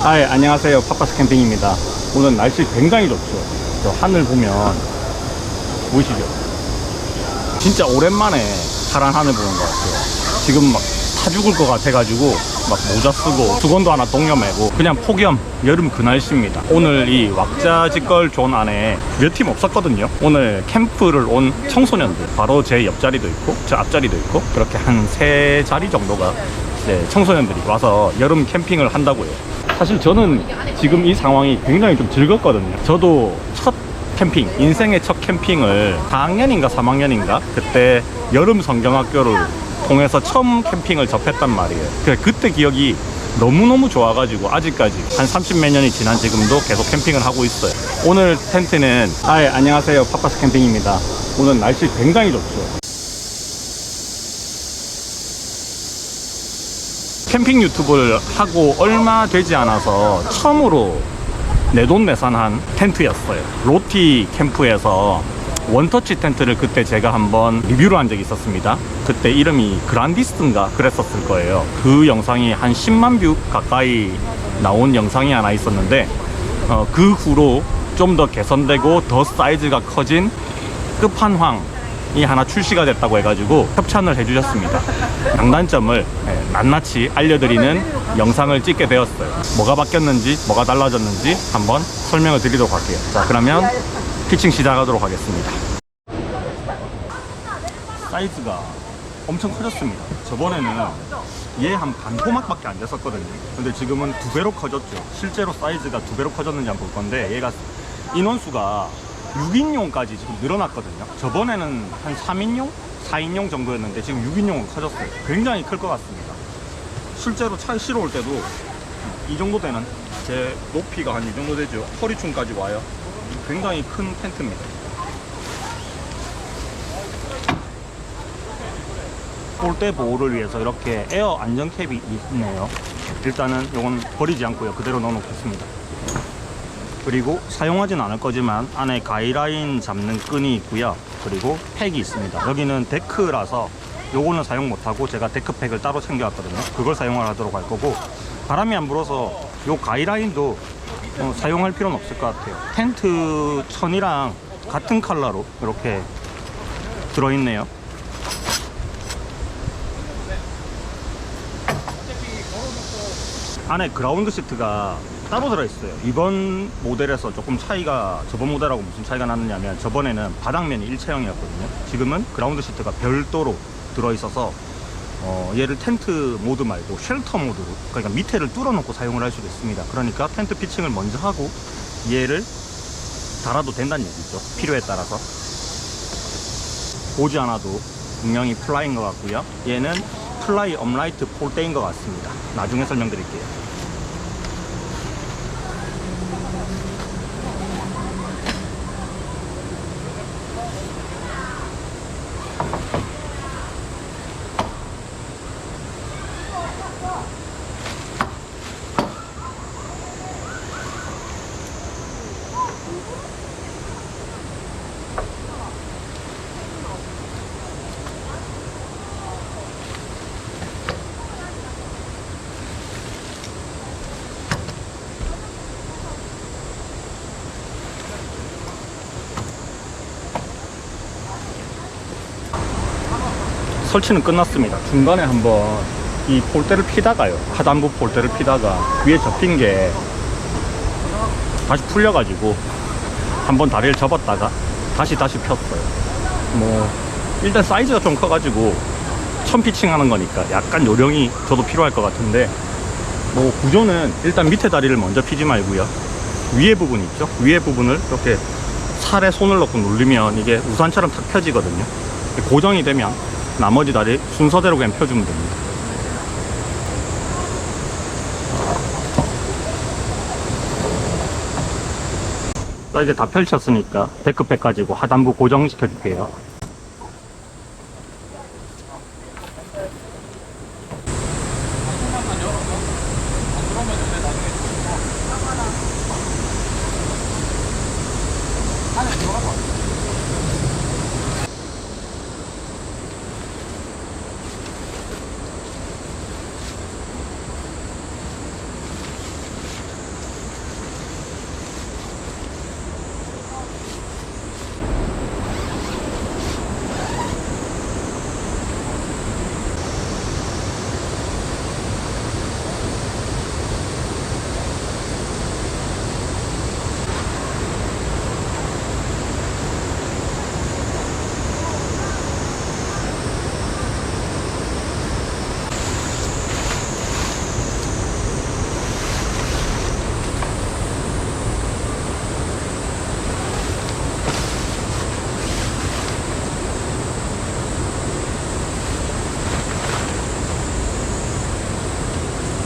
안녕하세요. 파파스 캠핑입니다. 오늘 날씨 굉장히 좋죠. 저 하늘 보면 보이시죠? 진짜 오랜만에 파란 하늘 보는 것 같아요. 지금 막 타 죽을 것 같아가지고 막 모자 쓰고 수건도 하나 동여매고 그냥 폭염 여름 그 날씨입니다. 오늘 이 왁자지껄 존 안에 몇 팀 없었거든요. 오늘 캠프를 온 청소년들, 바로 제 옆자리도 있고 저 앞자리도 있고 그렇게 한 3자리 정도가 이제 청소년들이 와서 여름 캠핑을 한다고요. 사실 저는 지금 이 상황이 굉장히 좀 즐겁거든요. 저도 첫 캠핑, 인생의 첫 캠핑을 4학년인가 3학년인가 그때 여름 성경학교를 통해서 처음 캠핑을 접했단 말이에요. 그때 기억이 너무너무 좋아가지고 아직까지 한 30몇 년이 지난 지금도 계속 캠핑을 하고 있어요. 오늘 텐트는 안녕하세요. 파파스 캠핑입니다. 오늘 날씨 굉장히 좋죠. 캠핑 유튜브를 하고 얼마 되지 않아서 처음으로 내돈내산한 텐트였어요. 로티 캠프에서 원터치 텐트를 그때 제가 한번 리뷰를 한 적이 있었습니다. 그때 이름이 그란디스인가 그랬었을 거예요. 그 영상이 한 10만 뷰 가까이 나온 영상이 하나 있었는데 그 후로 좀 더 개선되고 더 사이즈가 커진 끝판왕이 하나 출시가 됐다고 해가지고 협찬을 해주셨습니다. 장단점을 낱낱이 알려드리는 영상을 찍게 되었어요. 뭐가 바뀌었는지 뭐가 달라졌는지 한번 설명을 드리도록 할게요. 자, 그러면 피칭 시작하도록 하겠습니다. 사이즈가 엄청 커졌습니다. 저번에는 얘 한 반토막밖에 안 됐었거든요. 근데 지금은 2배로 커졌죠. 실제로 사이즈가 2배로 커졌는지 한번 볼 건데, 얘가 인원수가 6인용까지 지금 늘어났거든요. 저번에는 한 3인용? 4인용 정도였는데 지금 6인용으로 커졌어요. 굉장히 클 것 같습니다. 실제로 차에 실어 올 때도 이 정도 되는, 제 높이가 한 이 정도 되죠. 허리춤까지 와요. 굉장히 큰 텐트입니다. 폴대 보호를 위해서 이렇게 에어 안전캡이 있네요. 일단은 이건 버리지 않고요. 그대로 넣어 놓겠습니다. 그리고 사용하진 않을 거지만 안에 가이라인 잡는 끈이 있고요. 그리고 팩이 있습니다. 여기는 데크라서 요거는 사용 못하고 제가 데크팩을 따로 챙겨왔거든요. 그걸 사용을 하도록 할 거고, 바람이 안 불어서 요 가이라인도 사용할 필요는 없을 것 같아요. 텐트 천이랑 같은 컬러로 이렇게 들어있네요. 안에 그라운드 시트가 따로 들어있어요. 이번 모델에서 조금 차이가, 저번 모델하고 무슨 차이가 났느냐면, 저번에는 바닥면이 일체형이었거든요. 지금은 그라운드 시트가 별도로 들어있어서 얘를 텐트 모드 말고 쉘터 모드로, 그러니까 밑에를 뚫어놓고 사용을 할 수도 있습니다. 그러니까 텐트 피칭을 먼저 하고 얘를 달아도 된다는 얘기죠. 필요에 따라서. 보지 않아도 분명히 플라이인 것 같고요. 얘는 플라이 업라이트 폴대인 것 같습니다. 나중에 설명드릴게요. 설치는 끝났습니다. 중간에 한번 이 폴대를 피다가요, 하단부 폴대를 피다가 위에 접힌 게 다시 풀려가지고 한번 다리를 접었다가 다시 폈어요. 뭐 일단 사이즈가 좀 커가지고 천 피칭 하는 거니까 약간 요령이 저도 필요할 것 같은데, 뭐 구조는 일단 밑에 다리를 먼저 피지 말고요, 위에 부분 있죠, 위에 부분을 이렇게 살에 손을 넣고 누르면 이게 우산처럼 탁 펴지거든요. 고정이 되면 나머지 다리 순서대로 그냥 펴주면 됩니다. 자, 이제 다 펼쳤으니까 데크팩 가지고 하단부 고정시켜 줄게요.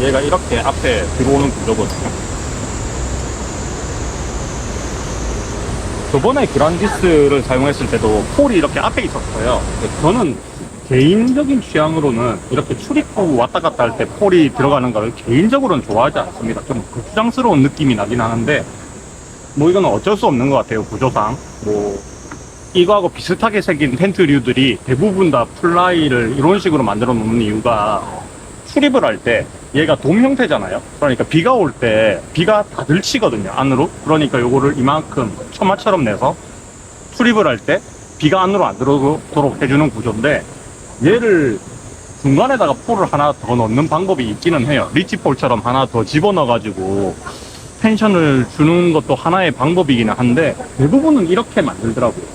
얘가 이렇게 앞에 들어오는 구조거든요. 저번에 그란디스를 사용했을 때도 폴이 이렇게 앞에 있었어요. 저는 개인적인 취향으로는 이렇게 출입구 왔다 갔다 할 때 폴이 들어가는 거를 개인적으로는 좋아하지 않습니다. 좀 부담스러운 느낌이 나긴 하는데 뭐 이건 어쩔 수 없는 것 같아요. 구조상 뭐 이거하고 비슷하게 생긴 텐트류들이 대부분 다 플라이를 이런 식으로 만들어 놓는 이유가 출입을 할 때 얘가 돔 형태잖아요. 그러니까 비가 올 때 비가 다 들치거든요, 안으로. 그러니까 요거를 이만큼 처마처럼 내서 출입을 할 때 비가 안으로 안 들어오도록 해주는 구조인데, 얘를 중간에다가 폴을 하나 더 넣는 방법이 있기는 해요. 리치폴처럼 하나 더 집어넣어 가지고 텐션을 주는 것도 하나의 방법이기는 한데 대부분은 이렇게 만들더라고요.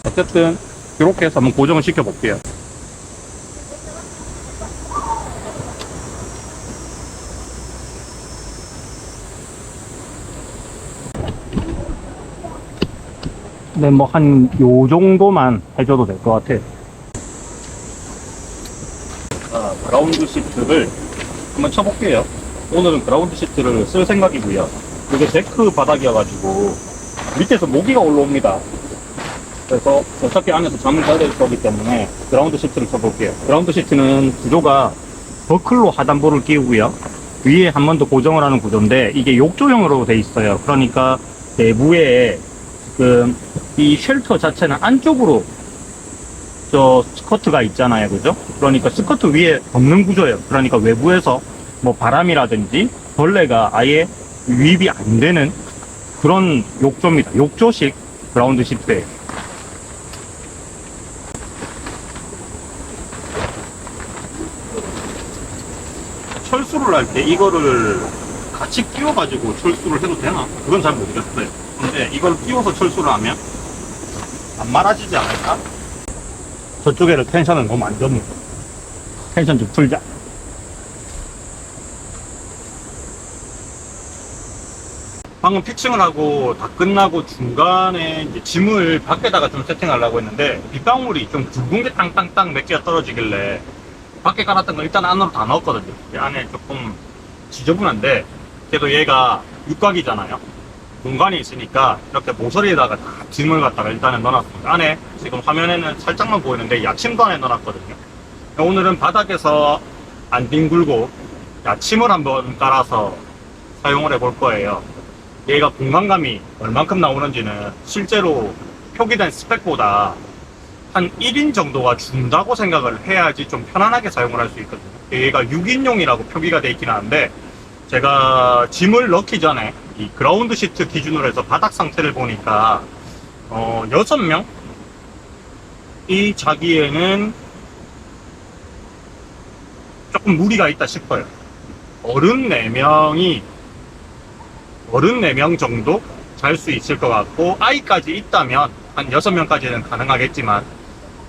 어쨌든 이렇게 해서 한번 고정을 시켜 볼게요. 네, 뭐 한 요 정도만 해줘도 될 것 같아요. 그라운드 시트를 한번 쳐볼게요. 오늘은 그라운드 시트를 쓸 생각이고요. 이게 데크 바닥이어가지고 밑에서 모기가 올라옵니다. 그래서 어차피 안에서 잠을 자야 될 거기 때문에 그라운드 시트를 쳐볼게요. 그라운드 시트는 구조가 버클로 하단부를 끼우고요. 위에 한 번 더 고정을 하는 구조인데 이게 욕조형으로 돼 있어요. 그러니까 내부에 지금 이 쉘터 자체는 안쪽으로 저 스커트가 있잖아요, 그죠? 그러니까 스커트 위에 덮는 구조예요. 그러니까 외부에서 뭐 바람이라든지 벌레가 아예 유입이 안 되는 그런 욕조입니다. 욕조식 그라운드 시트예요. 철수를 할 때 이거를 같이 끼워가지고 철수를 해도 되나? 그건 잘 모르겠어요. 근데 이걸 끼워서 철수를 하면 안 말아지지 않을까? 저쪽에를 텐션을 너무 안 줬네. 텐션 좀 풀자. 방금 피칭을 하고 다 끝나고 중간에 이제 짐을 밖에다가 좀 세팅하려고 했는데 빗방울이 좀 굵은 게 땅땅땅 몇 개가 떨어지길래 밖에 깔았던 거 일단 안으로 다 넣었거든요. 이 안에 조금 지저분한데 그래도 얘가 육각이잖아요. 공간이 있으니까 이렇게 모서리에다가 다 짐을 갖다가 일단은 넣어놨습니다. 안에 지금 화면에는 살짝만 보이는데 야침도 안에 넣어놨거든요. 오늘은 바닥에서 안 뒹굴고 야침을 한번 깔아서 사용을 해볼 거예요. 얘가 공간감이 얼만큼 나오는지는 실제로 표기된 스펙보다 한 1인 정도가 준다고 생각을 해야지 좀 편안하게 사용을 할 수 있거든요. 얘가 6인용이라고 표기가 되어 있긴 하는데 제가 짐을 넣기 전에 이 그라운드 시트 기준으로 해서 바닥 상태를 보니까 6명? 이 자기에는 조금 무리가 있다 싶어요. 어른 4명 정도 잘 수 있을 것 같고 아이까지 있다면 한 6명까지는 가능하겠지만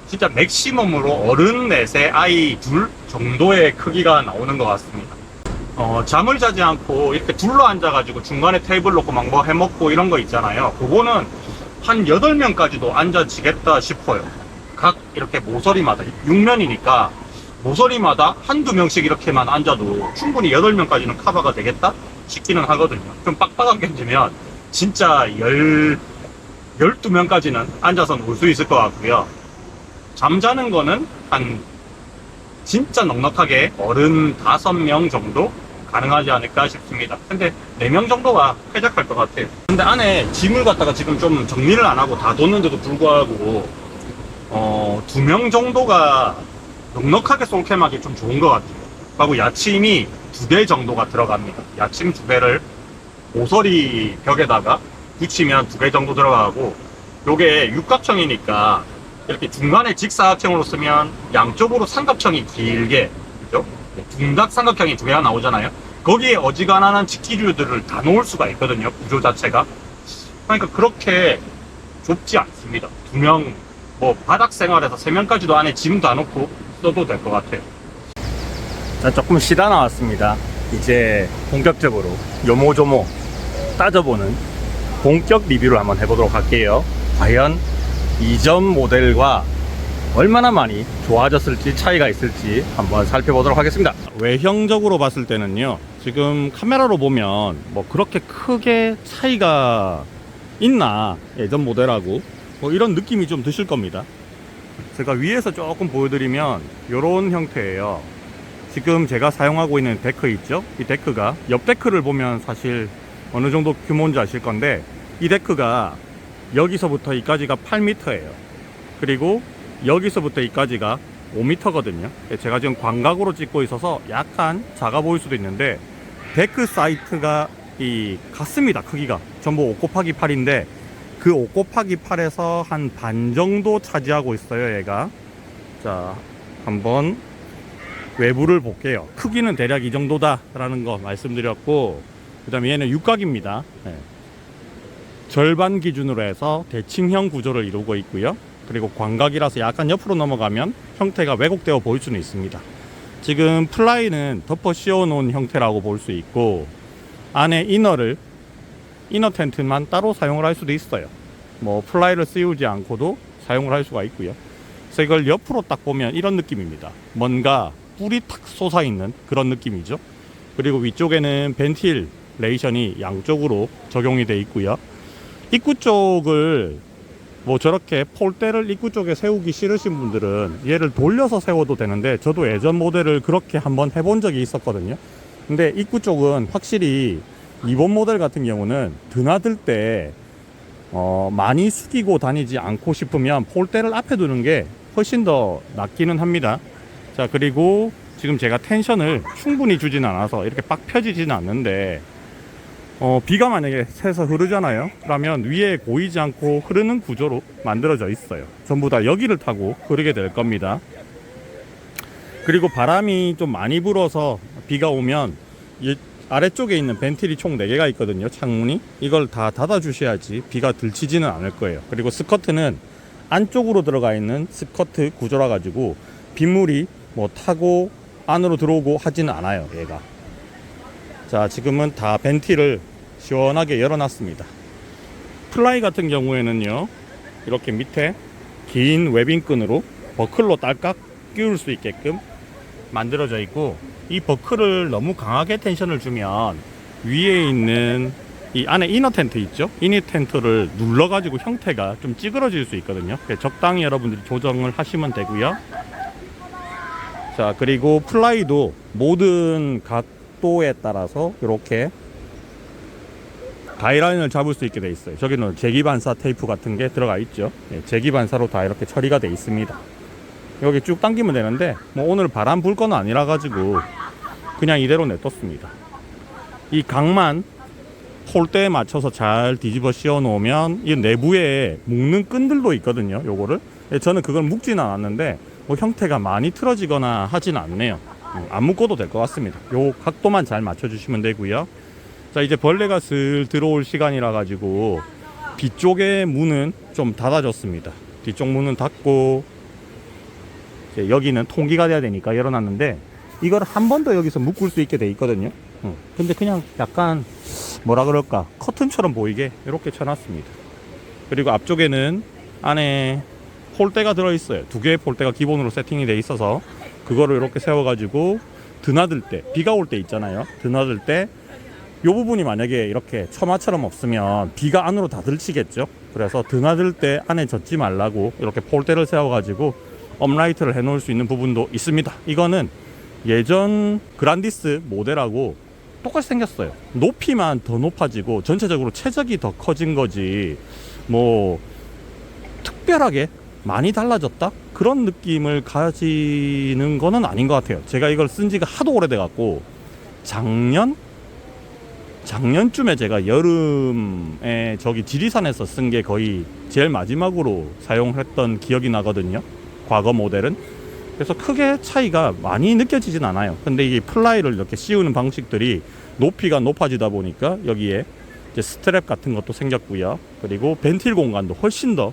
진짜 맥시멈으로 어른 넷에 아이 둘 정도의 크기가 나오는 것 같습니다. 잠을 자지 않고 이렇게 둘러 앉아가지고 중간에 테이블 놓고 막 뭐 해먹고 이런 거 있잖아요. 그거는 한 8명까지도 앉아지겠다 싶어요. 각 이렇게 모서리마다 6면이니까 모서리마다 한두 명씩 이렇게만 앉아도 충분히 8명까지는 커버가 되겠다 싶기는 하거든요. 좀 빡빡하게 앉으면 진짜 12명까지는 앉아서 놀 수 있을 것 같고요. 잠자는 거는 한 진짜 넉넉하게 어른 5명 정도 가능하지 않을까 싶습니다. 근데 4명 정도가 쾌적할 것 같아요. 근데 안에 짐을 갖다가 지금 좀 정리를 안 하고 다 뒀는데도 불구하고 2명 정도가 넉넉하게 솔캠하기 좀 좋은 것 같아요. 그리고 야침이 2대 정도가 들어갑니다. 야침 2대를 모서리 벽에다가 붙이면 2개 정도 들어가고, 요게 육각형이니까 이렇게 중간에 직사각형으로 쓰면 양쪽으로 삼각형이 길게, 그죠? 둔각 삼각형이 2개가 나오잖아요. 거기에 어지간한 직기류들을 다 놓을 수가 있거든요, 구조 자체가. 그러니까 그렇게 좁지 않습니다. 2명, 뭐 바닥 생활에서 3명까지도 안에 짐 다 놓고 써도 될 것 같아요. 자, 조금 쉬다 나왔습니다. 이제 본격적으로 요모조모 따져보는 본격 리뷰를 한번 해보도록 할게요. 과연 이전 모델과 얼마나 많이 좋아졌을지 차이가 있을지 한번 살펴보도록 하겠습니다. 외형적으로 봤을 때는요, 지금 카메라로 보면 뭐 그렇게 크게 차이가 있나 예전 모델하고 뭐 이런 느낌이 좀 드실 겁니다. 제가 위에서 조금 보여드리면 이런 형태예요. 지금 제가 사용하고 있는 데크 있죠? 이 데크가 옆 데크를 보면 사실 어느 정도 규모인지 아실 건데, 이 데크가 여기서부터 이까지가 8m예요. 그리고 여기서부터 이까지가 5m거든요. 제가 지금 광각으로 찍고 있어서 약간 작아 보일 수도 있는데, 데크 사이트가 같습니다. 크기가 전부 5 곱하기 8인데 그 5 곱하기 8에서 한 반 정도 차지하고 있어요, 얘가. 자, 한번 외부를 볼게요. 크기는 대략 이 정도다 라는 거 말씀드렸고, 그 다음에 얘는 육각입니다. 네. 절반 기준으로 해서 대칭형 구조를 이루고 있고요. 그리고 광각이라서 약간 옆으로 넘어가면 형태가 왜곡되어 보일 수는 있습니다. 지금 플라이는 덮어 씌워 놓은 형태라고 볼 수 있고, 안에 이너 텐트만 따로 사용을 할 수도 있어요. 뭐 플라이를 씌우지 않고도 사용을 할 수가 있고요. 그래서 이걸 옆으로 딱 보면 이런 느낌입니다. 뭔가 뿔이 탁 솟아있는 그런 느낌이죠. 그리고 위쪽에는 벤틸레이션이 양쪽으로 적용이 되어 있고요. 입구 쪽을 뭐 저렇게 폴대를 입구 쪽에 세우기 싫으신 분들은 얘를 돌려서 세워도 되는데, 저도 예전 모델을 그렇게 한번 해본 적이 있었거든요. 근데 입구 쪽은 확실히 이번 모델 같은 경우는 드나들 때 많이 숙이고 다니지 않고 싶으면 폴대를 앞에 두는 게 훨씬 더 낫기는 합니다. 자, 그리고 지금 제가 텐션을 충분히 주진 않아서 이렇게 빡 펴지지는 않는데, 비가 만약에 새서 흐르잖아요. 그러면 위에 고이지 않고 흐르는 구조로 만들어져 있어요. 전부 다 여기를 타고 흐르게 될 겁니다. 그리고 바람이 좀 많이 불어서 비가 오면 이 아래쪽에 있는 벤틸이 총 4개가 있거든요. 창문이. 이걸 다 닫아 주셔야지 비가 들치지는 않을 거예요. 그리고 스커트는 안쪽으로 들어가 있는 스커트 구조라 가지고 빗물이 뭐 타고 안으로 들어오고 하지는 않아요, 얘가. 자, 지금은 다 벤틸을 시원하게 열어놨습니다. 플라이 같은 경우에는요, 이렇게 밑에 긴 웨빙끈으로 버클로 딸깍 끼울 수 있게끔 만들어져 있고, 이 버클을 너무 강하게 텐션을 주면 위에 있는 이 안에 이너 텐트 있죠? 이너 텐트를 눌러가지고 형태가 좀 찌그러질 수 있거든요. 적당히 여러분들이 조정을 하시면 되고요. 자, 그리고 플라이도 모든 각도에 따라서 이렇게 가이라인을 잡을 수 있게 돼 있어요. 저기는 제기반사 테이프 같은 게 들어가 있죠. 제기반사로 다 이렇게 처리가 돼 있습니다. 여기 쭉 당기면 되는데, 뭐 오늘 바람 불 건 아니라 가지고 그냥 이대로 냅뒀습니다. 이 각만 폴대에 맞춰서 잘 뒤집어 씌워 놓으면 이 내부에 묶는 끈들도 있거든요. 요거를 저는 그걸 묶지는 않았는데 뭐 형태가 많이 틀어지거나 하진 않네요. 안 묶어도 될 것 같습니다. 요 각도만 잘 맞춰 주시면 되고요. 자, 이제 벌레가 슬 들어올 시간이라 가지고 뒤쪽의 문은 좀 닫아줬습니다. 뒤쪽 문은 닫고, 이제 여기는 통기가 돼야 되니까 열어놨는데, 이걸 한 번 더 여기서 묶을 수 있게 돼 있거든요. 근데 그냥 약간 뭐라 그럴까, 커튼처럼 보이게 이렇게 쳐놨습니다. 그리고 앞쪽에는 안에 폴대가 들어있어요. 2개의 폴대가 기본으로 세팅이 돼 있어서 그거를 이렇게 세워가지고 드나들 때, 비가 올 때 있잖아요. 드나들 때 이 부분이 만약에 이렇게 처마처럼 없으면 비가 안으로 다 들치겠죠. 그래서 드나들 때 안에 젖지 말라고 이렇게 폴대를 세워가지고 업라이트를 해놓을 수 있는 부분도 있습니다. 이거는 예전 그란디스 모델하고 똑같이 생겼어요. 높이만 더 높아지고 전체적으로 최적이 더 커진 거지, 뭐 특별하게 많이 달라졌다? 그런 느낌을 가지는 거는 아닌 것 같아요. 제가 이걸 쓴 지가 하도 오래돼 갖고, 작년쯤에 제가 여름에 저기 지리산에서 쓴 게 거의 제일 마지막으로 사용했던 기억이 나거든요, 과거 모델은. 그래서 크게 차이가 많이 느껴지진 않아요. 근데 이 플라이를 이렇게 씌우는 방식들이 높이가 높아지다 보니까 여기에 이제 스트랩 같은 것도 생겼고요. 그리고 벤틸 공간도 훨씬 더,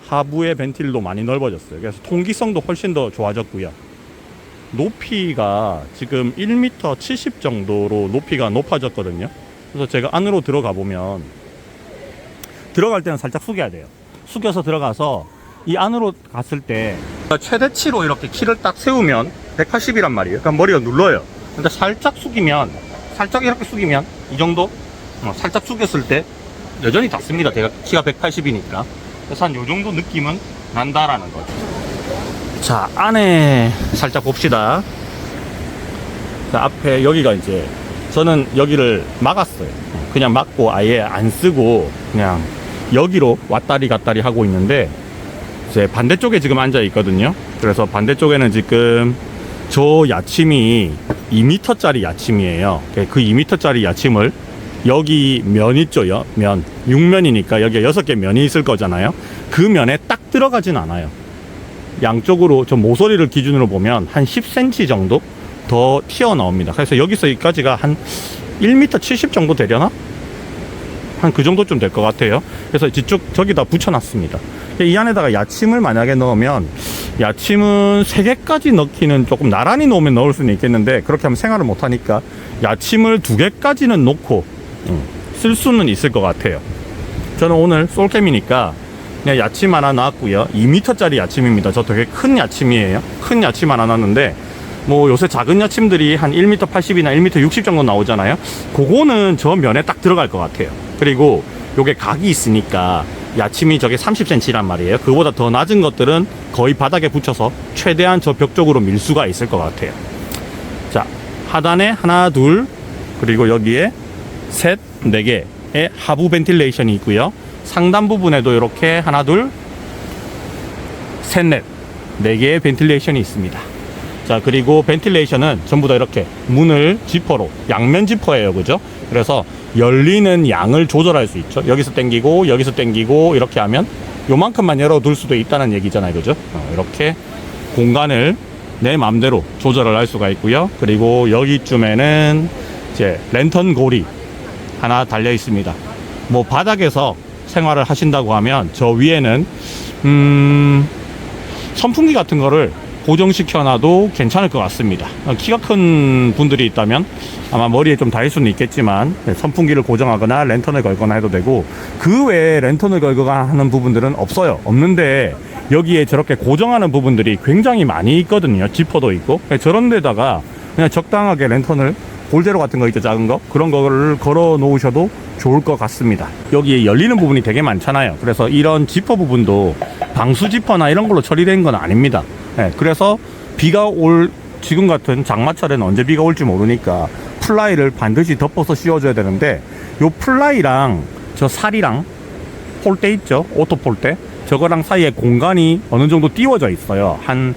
하부의 벤틸도 많이 넓어졌어요. 그래서 통기성도 훨씬 더 좋아졌고요. 높이가 지금 1m 70 정도로 높이가 높아졌거든요. 그래서 제가 안으로 들어가 보면, 들어갈 때는 살짝 숙여야 돼요. 숙여서 들어가서 이 안으로 갔을 때 최대치로 이렇게 키를 딱 세우면 180이란 말이에요. 그러니까 머리가 눌러요. 근데 살짝 숙이면, 살짝 이렇게 숙이면 이 정도? 살짝 숙였을 때 여전히 닿습니다. 제가 키가 180이니까. 그래서 한 요 정도 느낌은 난다라는 거죠. 자, 안에 살짝 봅시다. 자, 앞에 여기가 이제 저는 여기를 막았어요. 그냥 막고 아예 안 쓰고 그냥 여기로 왔다리 갔다리 하고 있는데, 이제 반대쪽에 지금 앉아 있거든요. 그래서 반대쪽에는 지금 저 야침이 2m짜리 야침이에요. 그 2m짜리 야침을 여기 면 있죠, 면 6면이니까 여기에 6개 면이 있을 거잖아요. 그 면에 딱 들어가진 않아요. 양쪽으로 저 모서리를 기준으로 보면 한 10cm 정도 더 튀어나옵니다. 그래서 여기서 여기까지가 한 1m 70 정도 되려나? 한 그 정도쯤 될 것 같아요. 그래서 뒤쪽 저기다 붙여놨습니다. 이 안에다가 야침을 만약에 넣으면, 야침은 3개까지 넣기는 조금 나란히 놓으면 넣을 수는 있겠는데 그렇게 하면 생활을 못하니까 야침을 2개까지는 놓고 쓸 수는 있을 것 같아요. 저는 오늘 솔캠이니까 그냥 야침 하나 놨고요. 2m짜리 야침입니다. 저 되게 큰 야침이에요. 큰 야침 하나 놨는데, 뭐 요새 작은 야침들이 한 1m 80이나 1m 60 정도 나오잖아요. 그거는 저 면에 딱 들어갈 것 같아요. 그리고 요게 각이 있으니까 야침이 저게 30cm란 말이에요. 그거보다 더 낮은 것들은 거의 바닥에 붙여서 최대한 저 벽 쪽으로 밀 수가 있을 것 같아요. 자, 하단에 하나, 둘, 그리고 여기에 셋, 4개의 하부 벤틸레이션이 있고요. 상단 부분에도 이렇게 하나, 둘, 셋, 넷, 4개의 벤틸레이션이 있습니다. 자, 그리고 벤틸레이션은 전부 다 이렇게 문을 지퍼로, 양면 지퍼예요, 그죠? 그래서 열리는 양을 조절할 수 있죠. 여기서 당기고 여기서 당기고 이렇게 하면 요만큼만 열어둘 수도 있다는 얘기잖아요, 그죠? 이렇게 공간을 내 마음대로 조절을 할 수가 있고요. 그리고 여기쯤에는 이제 랜턴 고리 하나 달려 있습니다. 뭐 바닥에서 생활을 하신다고 하면 저 위에는 선풍기 같은 거를 고정시켜 놔도 괜찮을 것 같습니다. 키가 큰 분들이 있다면 아마 머리에 좀 닿을 수는 있겠지만 선풍기를 고정하거나 랜턴을 걸거나 해도 되고, 그 외에 랜턴을 걸거나 하는 부분들은 없어요. 없는데 여기에 저렇게 고정하는 부분들이 굉장히 많이 있거든요. 지퍼도 있고. 저런 데다가 그냥 적당하게 랜턴을, 볼제로 같은 거 있죠, 작은 거, 그런 거를 걸어 놓으셔도 좋을 것 같습니다. 여기에 열리는 부분이 되게 많잖아요. 그래서 이런 지퍼 부분도 방수 지퍼나 이런 걸로 처리된 건 아닙니다. 네, 그래서 비가 올, 지금 같은 장마철에는 언제 비가 올지 모르니까 플라이를 반드시 덮어서 씌워줘야 되는데, 요 플라이랑 저 살이랑 폴대 있죠, 오토 폴대, 저거랑 사이에 공간이 어느 정도 띄워져 있어요. 한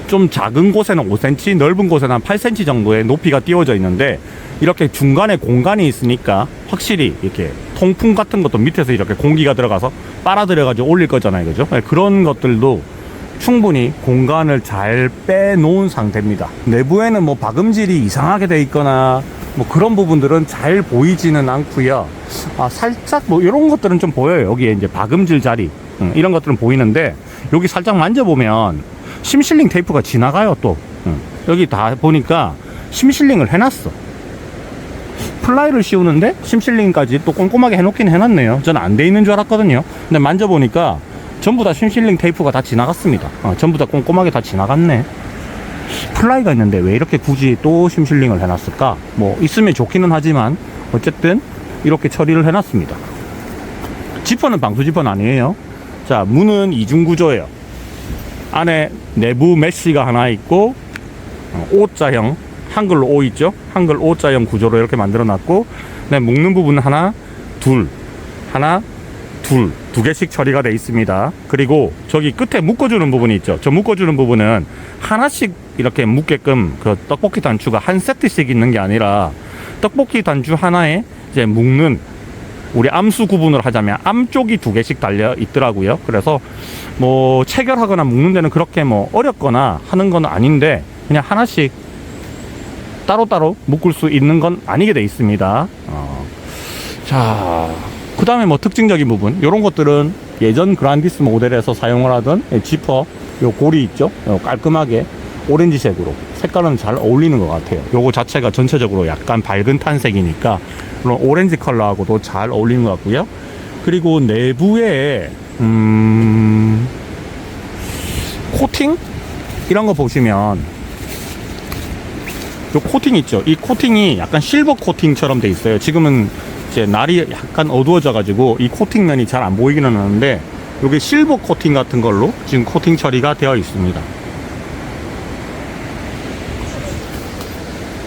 좀 작은 곳에는 5cm, 넓은 곳에는 한 8cm 정도의 높이가 띄워져 있는데, 이렇게 중간에 공간이 있으니까 확실히 이렇게 통풍 같은 것도 밑에서 이렇게 공기가 들어가서 빨아들여 가지고 올릴 거잖아요, 그죠? 네, 그런 것들도 충분히 공간을 잘 빼놓은 상태입니다. 내부에는 뭐 박음질이 이상하게 돼 있거나 뭐 그런 부분들은 잘 보이지는 않고요. 살짝 뭐 이런 것들은 좀 보여요. 여기에 이제 박음질 자리, 이런 것들은 보이는데, 여기 살짝 만져보면 심실링 테이프가 지나가요. 또 여기 다 보니까 심실링을 해놨어. 플라이를 씌우는데 심실링까지 또 꼼꼼하게 해놓긴 해놨네요. 저는 안 돼 있는 줄 알았거든요. 근데 만져보니까 전부 다 심실링 테이프가 다 지나갔습니다. 전부 다 꼼꼼하게 다 지나갔네. 플라이가 있는데 왜 이렇게 굳이 또 심실링을 해놨을까? 뭐 있으면 좋기는 하지만 어쨌든 이렇게 처리를 해놨습니다. 지퍼는 방수 지퍼는 아니에요. 자, 문은 이중 구조예요. 안에 내부 메쉬가 하나 있고, O자형, 한글 O 있죠? 한글 O자형 구조로 이렇게 만들어 놨고, 묶는 부분은 하나, 둘, 하나, 둘, 2개씩 처리가 되어 있습니다. 그리고 저기 끝에 묶어주는 부분이 있죠. 저 묶어주는 부분은 하나씩 이렇게 묶게끔 그 떡볶이 단추가 한 세트씩 있는 게 아니라, 떡볶이 단추 하나에 이제 묶는, 우리 암수 구분을 하자면 암 쪽이 2개씩 달려 있더라고요. 그래서 뭐 체결하거나 묶는 데는 그렇게 뭐 어렵거나 하는 건 아닌데, 그냥 하나씩 따로따로 묶을 수 있는 건 아니게 돼 있습니다. 자, 그 다음에 뭐 특징적인 부분, 이런 것들은 예전 그란디스 모델에서 사용을 하던 지퍼 요 고리 있죠, 깔끔하게 오렌지색으로 색깔은 잘 어울리는 것 같아요. 요거 자체가 전체적으로 약간 밝은 탄색이니까 물론 오렌지 컬러하고도 잘 어울리는 것 같고요. 그리고 내부에 코팅? 이런 거 보시면 요 코팅 있죠? 이 코팅이 약간 실버 코팅처럼 돼 있어요. 지금은 이제 날이 약간 어두워져 가지고 이 코팅면이 잘 안 보이기는 하는데, 요게 실버 코팅 같은 걸로 지금 코팅 처리가 되어 있습니다.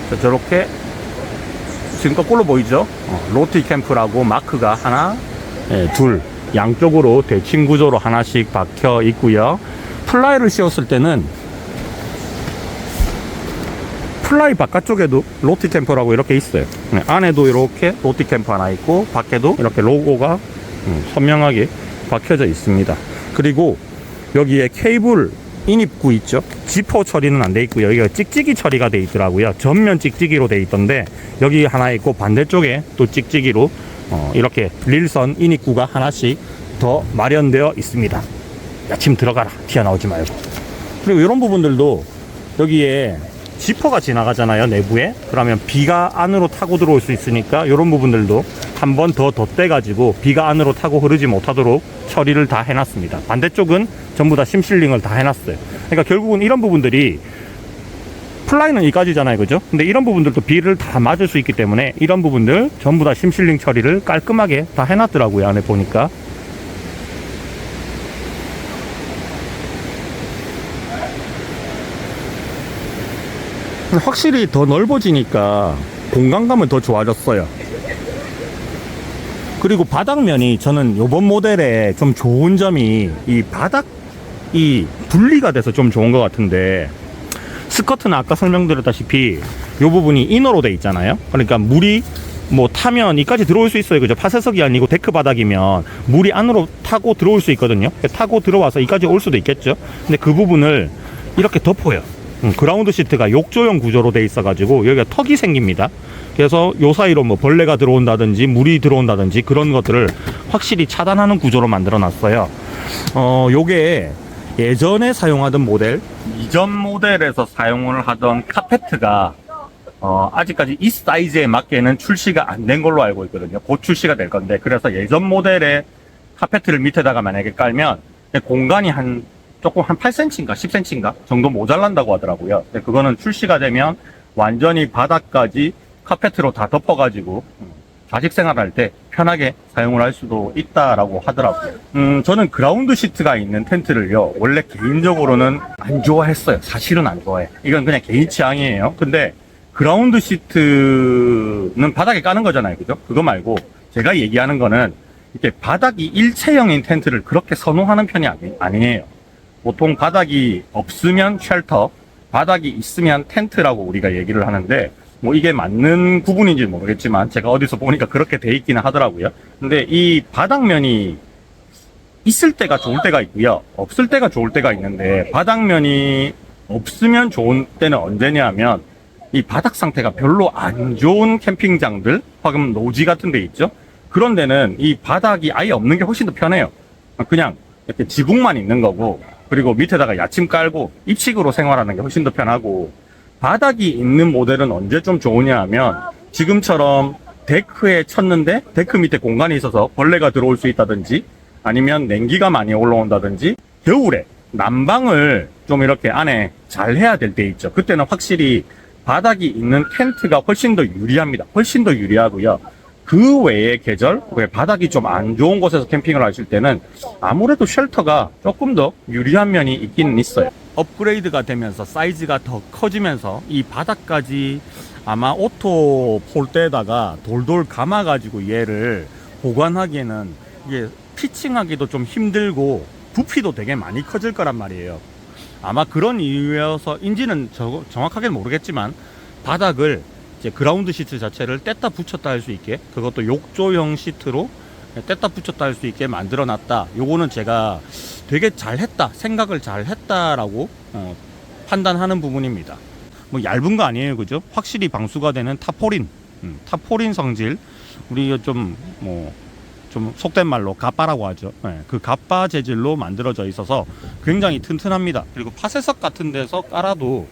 자, 저렇게 지금 거꾸로 보이죠? 로티 캠프라고 마크가 하나, 둘, 양쪽으로 대칭 구조로 하나씩 박혀 있고요. 플라이를 씌웠을 때는 플라이 바깥쪽에도 로티 캠퍼라고 이렇게 있어요. 안에도 이렇게 로티 캠퍼 하나 있고, 밖에도 이렇게 로고가 선명하게 박혀져 있습니다. 그리고 여기에 케이블 인입구 있죠? 지퍼 처리는 안 돼 있고요. 여기가 찍찍이 처리가 돼 있더라고요. 전면 찍찍이로 돼 있던데, 여기 하나 있고 반대쪽에 또 찍찍이로 이렇게 릴선 인입구가 하나씩 더 마련되어 있습니다. 야, 짐 들어가라, 튀어나오지 말고. 그리고 이런 부분들도 여기에 지퍼가 지나가잖아요, 내부에. 그러면 비가 안으로 타고 들어올 수 있으니까 이런 부분들도 한 번 더 덧대가지고 비가 안으로 타고 흐르지 못하도록 처리를 다 해놨습니다. 반대쪽은 전부 다 심실링을 다 해놨어요. 그러니까 결국은 이런 부분들이, 플라이는 이까지잖아요, 그죠? 근데 이런 부분들도 비를 다 맞을 수 있기 때문에 이런 부분들 전부 다 심실링 처리를 깔끔하게 다 해놨더라고요, 안에 보니까. 확실히 더 넓어지니까 공간감은 더 좋아졌어요. 그리고 바닥면이, 저는 요번 모델에 좀 좋은 점이 이 바닥이 분리가 돼서 좀 좋은 것 같은데, 스커트는 아까 설명드렸다시피 요 부분이 이너로 돼 있잖아요. 그러니까 물이 뭐 타면 이까지 들어올 수 있어요, 그죠? 파쇄석이 아니고 데크 바닥이면 물이 안으로 타고 들어올 수 있거든요. 타고 들어와서 이까지 올 수도 있겠죠. 근데 그 부분을 이렇게 덮어요. 그라운드 시트가 욕조형 구조로 돼 있어 가지고 여기가 턱이 생깁니다. 그래서 요 사이로 뭐 벌레가 들어온다든지 물이 들어온다든지 그런 것들을 확실히 차단하는 구조로 만들어 놨어요. 요게 예전에 사용하던 모델, 이전 모델에서 사용을 하던 카페트가 아직까지 이 사이즈에 맞게는 출시가 안 된 걸로 알고 있거든요. 곧 출시가 될 건데, 그래서 예전 모델의 카페트를 밑에다가 만약에 깔면 공간이 조금 한 8cm인가 10cm인가 정도 모자란다고 하더라고요. 근데 그거는 출시가 되면 완전히 바닥까지 카페트로 다 덮어가지고 자식 생활할 때 편하게 사용을 할 수도 있다라고 하더라고요. 저는 그라운드 시트가 있는 텐트를요, 원래 개인적으로는 안 좋아했어요. 사실은 안 좋아해. 이건 그냥 개인 취향이에요. 근데 그라운드 시트는 바닥에 까는 거잖아요, 그죠? 그거 말고 제가 얘기하는 거는 이렇게 바닥이 일체형인 텐트를 그렇게 선호하는 편이 아니에요. 보통 바닥이 없으면 쉘터, 바닥이 있으면 텐트라고 우리가 얘기를 하는데, 뭐 이게 맞는 구분인지 모르겠지만 제가 어디서 보니까 그렇게 돼 있기는 하더라고요. 근데 이 바닥면이 있을 때가 좋을 때가 있고요, 없을 때가 좋을 때가 있는데, 바닥면이 없으면 좋은 때는 언제냐 하면 이 바닥 상태가 별로 안 좋은 캠핑장들, 혹은 노지 같은 데 있죠. 그런 데는 이 바닥이 아예 없는 게 훨씬 더 편해요. 그냥 이렇게 지붕만 있는 거고, 그리고 밑에다가 야침 깔고 입식으로 생활하는 게 훨씬 더 편하고, 바닥이 있는 모델은 언제 좀 좋으냐 하면 지금처럼 데크에 쳤는데 데크 밑에 공간이 있어서 벌레가 들어올 수 있다든지, 아니면 냉기가 많이 올라온다든지, 겨울에 난방을 좀 이렇게 안에 잘 해야 될 때 있죠. 그때는 확실히 바닥이 있는 텐트가 훨씬 더 유리합니다. 훨씬 더 유리하고요. 그 외의 계절, 바닥이 좀 안 좋은 곳에서 캠핑을 하실 때는 아무래도 쉘터가 조금 더 유리한 면이 있기는 있어요. 업그레이드가 되면서 사이즈가 더 커지면서 이 바닥까지 아마 오토 폴대에다가 돌돌 감아가지고 얘를 보관하기에는 이게 피칭하기도 좀 힘들고 부피도 되게 많이 커질 거란 말이에요. 아마 그런 이유여서인지는 정확하게는 모르겠지만, 바닥을 이제 그라운드 시트 자체를 뗐다 붙였다 할 수 있게, 그것도 욕조형 시트로 뗐다 붙였다 할 수 있게 만들어 놨다. 요거는 제가 되게 잘했다, 생각을 잘했다라고 판단하는 부분입니다. 뭐 얇은 거 아니에요, 그죠? 확실히 방수가 되는 타포린 성질, 우리가 좀 속된 말로 가빠라고 하죠. 그 가빠 재질로 만들어져 있어서 굉장히 튼튼합니다. 그리고 파쇄석 같은 데서 깔아도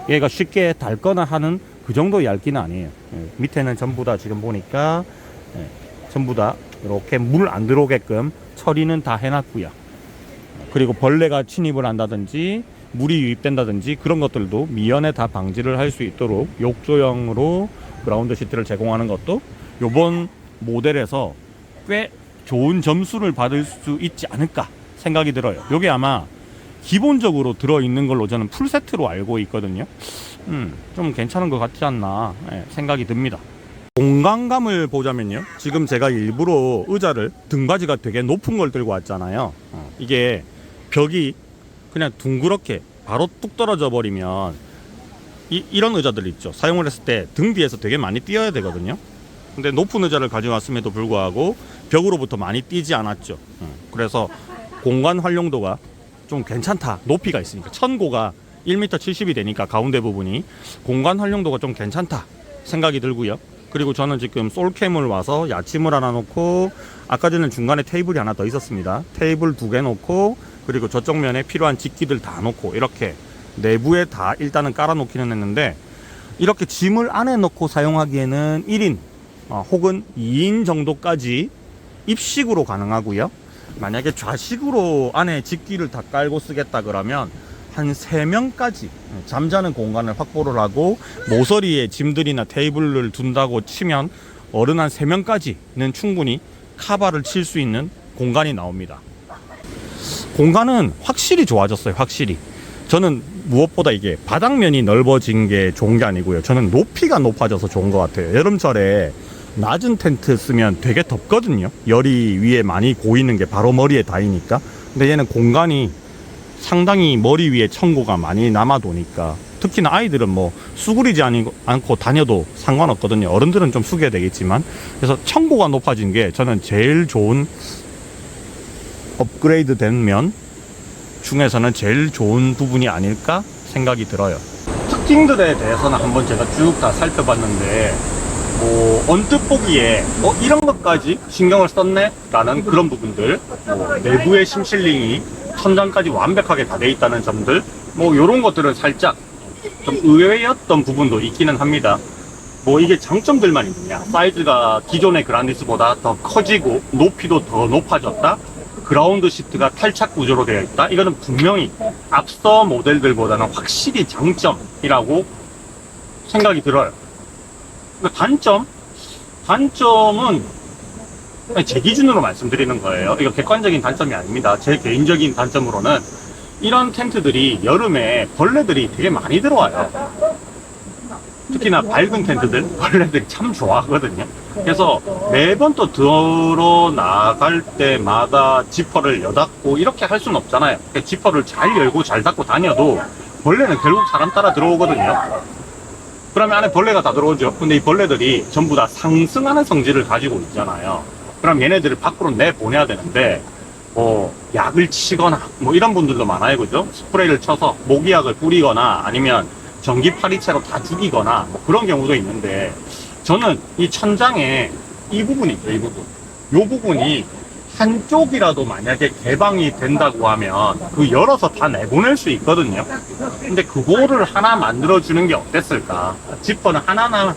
얘가 쉽게 닳거나 하는 그 정도 얇기는 아니에요. 밑에는 전부 다 지금 보니까 전부 다 이렇게 물 안 들어오게끔 처리는 다 해놨고요. 그리고 벌레가 침입을 한다든지 물이 유입된다든지 그런 것들도 미연에 다 방지를 할 수 있도록 욕조형으로 그라운드 시트를 제공하는 것도 요번 모델에서 꽤 좋은 점수를 받을 수 있지 않을까 생각이 들어요. 요게 아마 기본적으로 들어있는 걸로 저는 풀세트로 알고 있거든요. 좀 괜찮은 것 같지 않나 생각이 듭니다. 공간감을 보자면요, 지금 제가 일부러 의자를 등받이가 되게 높은 걸 들고 왔잖아요. 이게 벽이 그냥 둥그렇게 바로 뚝 떨어져 버리면 이런 의자들 있죠, 사용을 했을 때 등 뒤에서 되게 많이 띄어야 되거든요. 근데 높은 의자를 가져왔음에도 불구하고 벽으로부터 많이 띄지 않았죠. 그래서 공간 활용도가 좀 괜찮다. 높이가 있으니까 천고가 1m 70이 되니까 가운데 부분이 공간 활용도가 좀 괜찮다 생각이 들고요. 그리고 저는 지금 솔캠을 와서 야침을 하나 놓고, 아까 전에 중간에 테이블이 하나 더 있었습니다. 테이블 2개 놓고, 그리고 저쪽 면에 필요한 집기들 다 놓고, 이렇게 내부에 다 일단은 깔아 놓기는 했는데, 이렇게 짐을 안에 넣고 사용하기에는 1인 혹은 2인 정도까지 입식으로 가능하고요. 만약에 좌식으로 안에 집기를 다 깔고 쓰겠다 그러면 한 3명까지 잠자는 공간을 확보를 하고, 모서리에 짐들이나 테이블을 둔다고 치면 어른 한 3명까지는 충분히 카바를 칠 수 있는 공간이 나옵니다. 공간은 확실히 좋아졌어요. 확실히. 저는 무엇보다 이게 바닥면이 넓어진 게 좋은 게 아니고요, 저는 높이가 높아져서 좋은 것 같아요. 여름철에 낮은 텐트 쓰면 되게 덥거든요. 열이 위에 많이 고이는 게 바로 머리에 닿으니까. 근데 얘는 공간이 상당히 머리 위에 천고가 많이 남아도니까, 특히나 아이들은 뭐 수그리지 않고 다녀도 상관없거든요. 어른들은 좀 숙여야 되겠지만. 그래서 천고가 높아진 게 저는 제일 좋은, 업그레이드 된 면 중에서는 제일 좋은 부분이 아닐까 생각이 들어요. 특징들에 대해서는 한번 제가 쭉 다 살펴봤는데, 뭐 언뜻 보기에 이런 것까지 신경을 썼네? 라는 그런 부분들, 내부의 심실링이 천장까지 완벽하게 다 돼 있다는 점들, 뭐 요런 것들은 살짝 좀 의외였던 부분도 있기는 합니다. 뭐 이게 장점들만 있느냐, 사이즈가 기존의 그란디스보다 더 커지고 높이도 더 높아졌다, 그라운드 시트가 탈착 구조로 되어 있다, 이거는 분명히 앞서 모델들보다는 확실히 장점이라고 생각이 들어요. 단점은 제 기준으로 말씀드리는 거예요. 이거 객관적인 단점이 아닙니다. 제 개인적인 단점으로는 이런 텐트들이 여름에 벌레들이 되게 많이 들어와요. 특히나 밝은 텐트들 벌레들이 참 좋아하거든요. 그래서 매번 또 들어 나갈 때마다 지퍼를 여닫고 이렇게 할 수는 없잖아요. 지퍼를 잘 열고 잘 닫고 다녀도 벌레는 결국 사람 따라 들어오거든요. 그러면 안에 벌레가 다 들어오죠. 근데 이 벌레들이 전부 다 상승하는 성질을 가지고 있잖아요. 그럼 얘네들을 밖으로 내보내야 되는데, 뭐 약을 치거나 뭐 이런 분들도 많아요. 그죠? 스프레이를 쳐서 모기약을 뿌리거나 아니면 전기 파리채로 다 죽이거나 뭐 그런 경우도 있는데, 저는 이 천장에 이 부분이 있죠. 이 부분. 요 부분이 한쪽이라도 만약에 개방이 된다고 하면 그 열어서 다 내보낼 수 있거든요. 근데 그거를 하나 만들어주는 게 어땠을까? 지퍼는 하나하나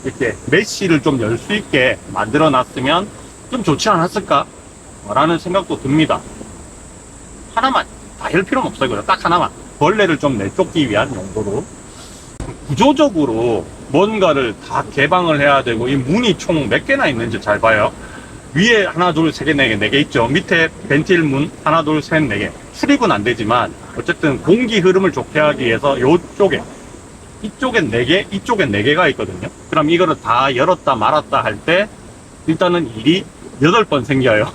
이렇게 메쉬를 좀 열 수 있게 만들어 놨으면 좀 좋지 않았을까? 라는 생각도 듭니다. 하나만 다 열 필요는 없어요. 그냥 딱 하나만. 벌레를 좀 내쫓기 위한 용도로. 구조적으로 뭔가를 다 개방을 해야 되고, 이 문이 총 몇 개나 있는지 잘 봐요. 위에 하나, 둘, 세 개, 네 개, 네 개 있죠. 밑에 벤틸 문 하나, 둘, 셋, 네 개. 출입은 안 되지만 어쨌든 공기 흐름을 좋게 하기 위해서 이쪽에, 이쪽엔 네 개, 이쪽엔 네 개가 있거든요. 그럼 이거를 다 열었다 말았다 할 때 일단은 일이 8번 생겨요.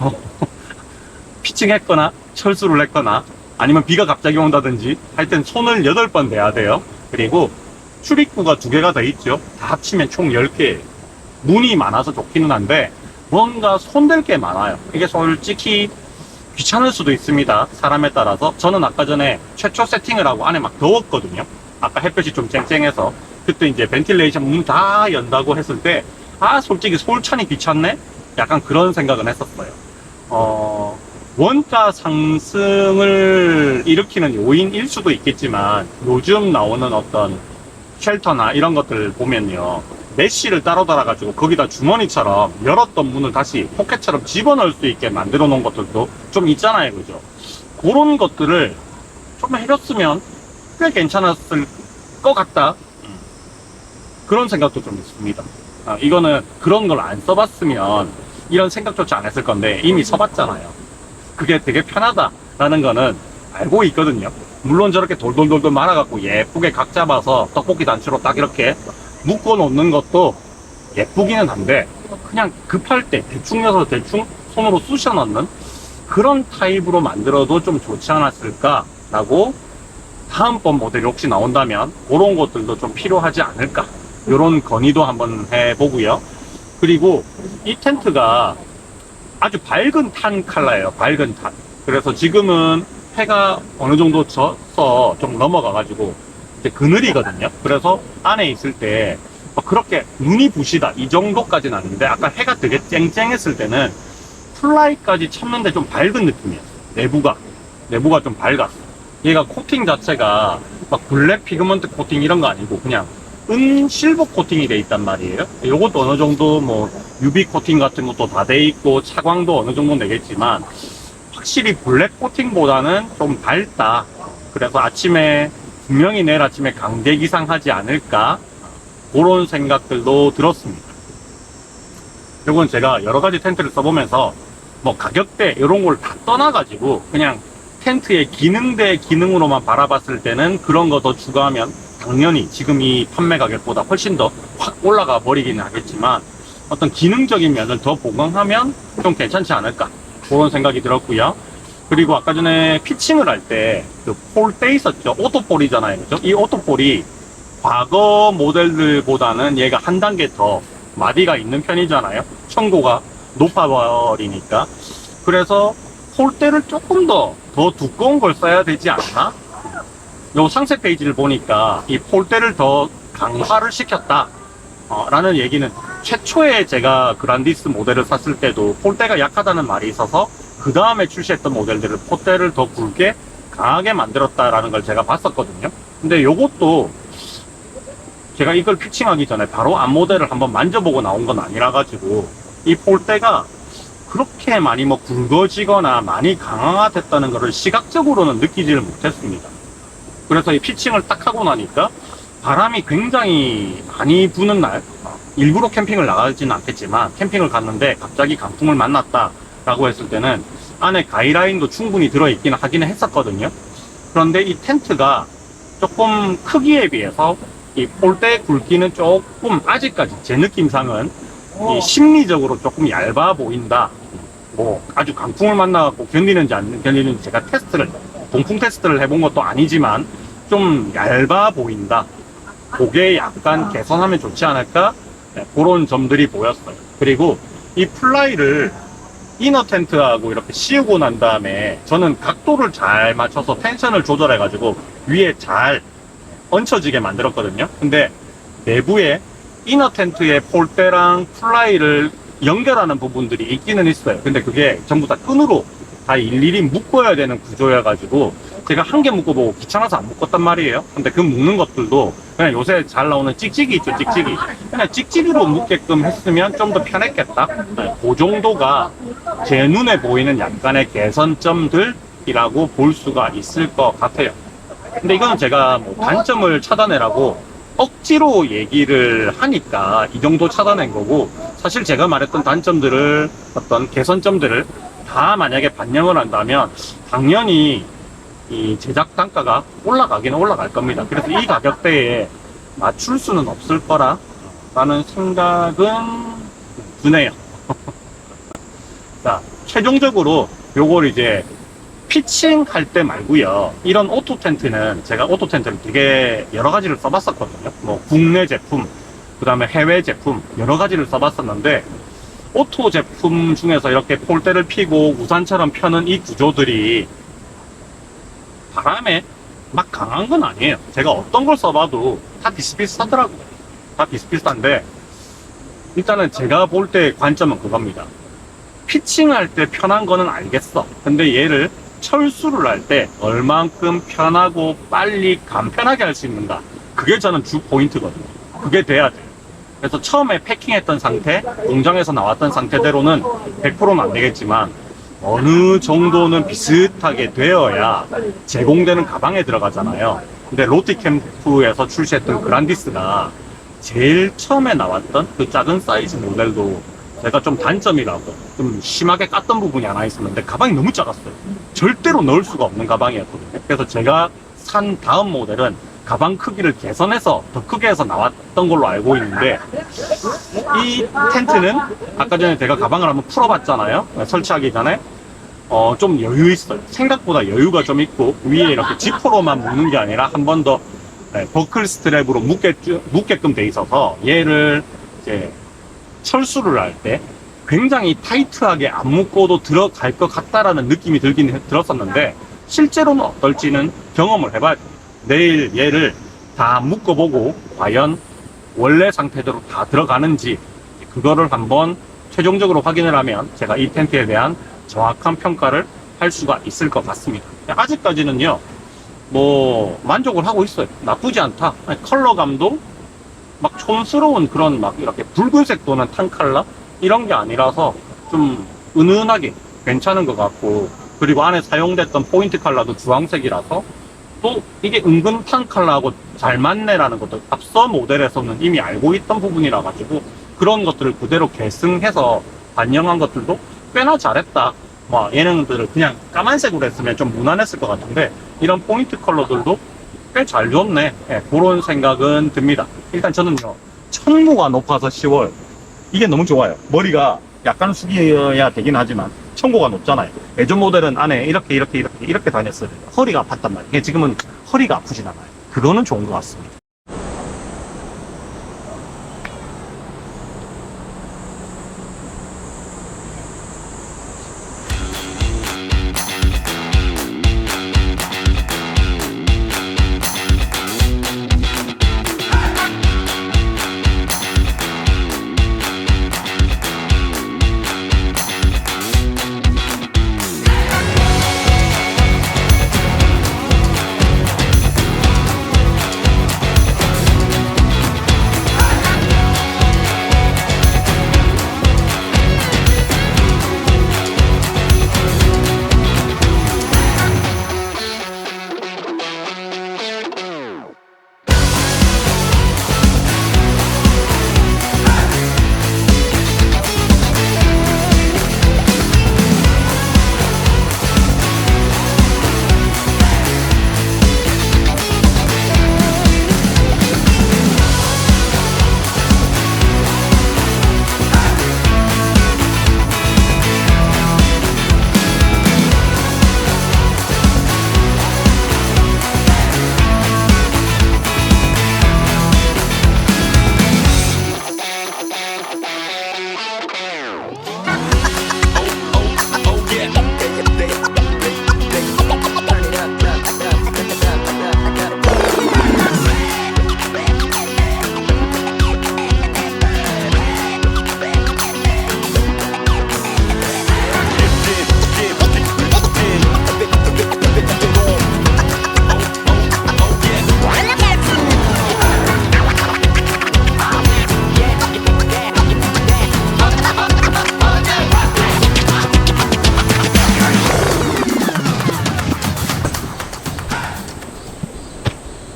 피칭했거나 철수를 했거나 아니면 비가 갑자기 온다든지 할 땐 손을 8번 대야 돼요. 그리고 출입구가 2개가 더 있죠. 다 합치면 총 10개. 문이 많아서 좋기는 한데 뭔가 손댈 게 많아요. 이게 솔직히 귀찮을 수도 있습니다. 사람에 따라서. 저는 아까 전에 최초 세팅을 하고 안에 막 더웠거든요. 아까 햇볕이 좀 쨍쨍해서. 그때 이제 벤틸레이션 문 다 연다고 했을 때, 솔직히 솔찬이 귀찮네? 약간 그런 생각은 했었어요. 원가 상승을 일으키는 요인일 수도 있겠지만, 요즘 나오는 어떤 쉘터나 이런 것들 보면요, 메쉬를 따로 달아가지고 거기다 주머니처럼 열었던 문을 다시 포켓처럼 집어넣을 수 있게 만들어 놓은 것들도 좀 있잖아요, 그죠? 그런 것들을 좀 해줬으면 꽤 괜찮았을 것 같다. 그런 생각도 좀 있습니다. 이거는 그런 걸 안 써봤으면 이런 생각조차 안 했을 건데 이미 써봤잖아요. 그게 되게 편하다라는 거는 알고 있거든요. 물론 저렇게 돌돌돌돌 말아갖고 예쁘게 각 잡아서 떡볶이 단추로 딱 이렇게 묶어 놓는 것도 예쁘기는 한데 그냥 급할 때 대충 넣어서 대충 손으로 쑤셔 넣는 그런 타입으로 만들어도 좀 좋지 않았을까라고 다음번 모델이 혹시 나온다면 그런 것들도 좀 필요하지 않을까, 이런 건의도 한번 해보고요. 그리고 이 텐트가 아주 밝은 탄 컬러예요. 밝은 탄. 그래서 지금은 해가 어느 정도 져서 좀 넘어가가지고 이제 그늘이거든요. 그래서 안에 있을 때 그렇게 눈이 부시다 이 정도까지는 아닌데 아까 해가 되게 쨍쨍했을 때는 플라이까지 쳤는데 좀 밝은 느낌이었어요. 내부가 좀 밝았어. 얘가 코팅 자체가 막 블랙 피그먼트 코팅 이런 거 아니고 그냥 실버 코팅이 돼 있단 말이에요. 요것도 어느 정도 뭐 UV 코팅 같은 것도 다 돼 있고 차광도 어느 정도 내겠지만 확실히 블랙 코팅보다는 좀 밝다. 그래서 아침에 분명히 내일 아침에 강대 기상하지 않을까, 그런 생각들도 들었습니다. 이건 제가 여러 가지 텐트를 써보면서 뭐 가격대 이런 걸 다 떠나가지고 그냥 텐트의 기능 대 기능으로만 바라봤을 때는 그런 거 더 추가하면 당연히 지금 이 판매 가격보다 훨씬 더 확 올라가 버리기는 하겠지만 어떤 기능적인 면을 더 보강하면 좀 괜찮지 않을까, 그런 생각이 들었고요. 그리고 아까 전에 피칭을 할 때 그 폴대 있었죠. 오토폴이잖아요, 그죠? 이 오토폴이 과거 모델들보다는 얘가 한 단계 더 마디가 있는 편이잖아요. 첨고가 높아버리니까. 그래서 폴대를 조금 더 두꺼운 걸 써야 되지 않나? 요 상세 페이지를 보니까 이 폴대를 더 강화를 시켰다 라는 얘기는, 최초에 제가 그란디스 모델을 샀을 때도 폴대가 약하다는 말이 있어서 그 다음에 출시했던 모델들을 폴대를 더 굵게 강하게 만들었다라는 걸 제가 봤었거든요. 근데 요것도 제가 이걸 피칭하기 전에 바로 앞 모델을 한번 만져보고 나온 건 아니라 가지고 이 폴대가 그렇게 많이 뭐 굵어지거나 많이 강화됐다는 것을 시각적으로는 느끼지를 못했습니다. 그래서 이 피칭을 딱 하고 나니까 바람이 굉장히 많이 부는 날, 일부러 캠핑을 나가지는 않겠지만 캠핑을 갔는데 갑자기 강풍을 만났다라고 했을 때는 안에 가이라인도 충분히 들어있긴 하기는 했었거든요. 그런데 이 텐트가 조금 크기에 비해서 이 폴대 굵기는 조금 아직까지 제 느낌상은 이 심리적으로 조금 얇아 보인다. 뭐 아주 강풍을 만나갖고 견디는지 안 견디는지 제가 동풍 테스트를 해본 것도 아니지만 좀 얇아 보인다. 그게 약간 개선하면 좋지 않을까? 네, 그런 점들이 보였어요. 그리고 이 플라이를 이너 텐트하고 이렇게 씌우고 난 다음에 저는 각도를 잘 맞춰서 텐션을 조절해 가지고 위에 잘 얹혀지게 만들었거든요. 근데 내부에 이너 텐트의 폴대랑 플라이를 연결하는 부분들이 있기는 있어요. 근데 그게 전부 다 끈으로 다 일일이 묶어야 되는 구조여 가지고 제가 한 개 묶어보고 귀찮아서 안 묶었단 말이에요. 근데 그 묶는 것들도 그냥 요새 잘 나오는 찍찍이 있죠, 찍찍이. 그냥 찍찍이로 묶게끔 했으면 좀 더 편했겠다. 그 정도가 제 눈에 보이는 약간의 개선점들이라고 볼 수가 있을 것 같아요. 근데 이거는 제가 뭐 단점을 찾아내라고 억지로 얘기를 하니까 이 정도 찾아낸 거고, 사실 제가 말했던 단점들을, 어떤 개선점들을 다 만약에 반영을 한다면 당연히 이 제작 단가가 올라가기는 올라갈 겁니다. 그래서 이 가격대에 맞출 수는 없을 거라는 생각은 드네요. 자, 최종적으로 요걸 이제 피칭할 때 말고요, 이런 오토 텐트는 제가 오토 텐트를 되게 여러 가지를 써봤었거든요. 뭐 국내 제품, 그 다음에 해외 제품 여러 가지를 써봤었는데 오토 제품 중에서 이렇게 폴대를 피고 우산처럼 펴는 이 구조들이 바람에 막 강한 건 아니에요. 제가 어떤 걸 써봐도 다 비슷비슷하더라고요. 다 비슷비슷한데 일단은 제가 볼 때 관점은 그겁니다. 피칭할 때 편한 거는 알겠어. 근데 얘를 철수를 할 때 얼만큼 편하고 빨리 간편하게 할 수 있는가, 그게 저는 주 포인트거든요. 그게 돼야 돼요. 그래서 처음에 패킹했던 상태, 공장에서 나왔던 상태대로는 100%는 안 되겠지만 어느 정도는 비슷하게 되어야 제공되는 가방에 들어가잖아요. 근데 로티캠프에서 출시했던 그란디스가 제일 처음에 나왔던 그 작은 사이즈 모델도 제가 좀 단점이라고 좀 심하게 깠던 부분이 하나 있었는데 가방이 너무 작았어요. 절대로 넣을 수가 없는 가방이었거든요. 그래서 제가 산 다음 모델은 가방 크기를 개선해서 더 크게 해서 나왔던 걸로 알고 있는데, 이 텐트는 아까 전에 제가 가방을 한번 풀어봤잖아요. 설치하기 전에 좀 여유 있어요. 생각보다 여유가 좀 있고, 위에 이렇게 지퍼로만 묶는 게 아니라 한 번 더 버클 스트랩으로 묶게끔 돼 있어서 얘를 이제 철수를 할 때 굉장히 타이트하게 안 묶고도 들어갈 것 같다라는 느낌이 들었었는데, 실제로는 어떨지는 경험을 해봐야 돼요. 내일 얘를 다 묶어보고 과연 원래 상태대로 다 들어가는지, 그거를 한번 최종적으로 확인을 하면 제가 이 텐트에 대한 정확한 평가를 할 수가 있을 것 같습니다. 아직까지는요, 뭐 만족을 하고 있어요. 나쁘지 않다. 컬러감도 막 촌스러운 그런 막 이렇게 붉은색 또는 탄 컬러 이런 게 아니라서 좀 은은하게 괜찮은 것 같고, 그리고 안에 사용됐던 포인트 컬러도 주황색이라서 또 이게 은근 탄 컬러하고 잘 맞네라는 것도 앞서 모델에서는 이미 알고 있던 부분이라 가지고 그런 것들을 그대로 계승해서 반영한 것들도 꽤나 잘했다. 뭐 얘네들을 그냥 까만색으로 했으면 좀 무난했을 것 같은데 이런 포인트 컬러들도 꽤 잘 줬네. 예, 그런 생각은 듭니다. 일단 저는요, 천무가 높아서 10월 이게 너무 좋아요. 머리가 약간 숙여야 되긴 하지만 천고가 높잖아요. 예전 모델은 안에 이렇게 다녔어요. 허리가 아팠단 말이에요. 지금은 허리가 아프진 않아요. 그거는 좋은 것 같습니다.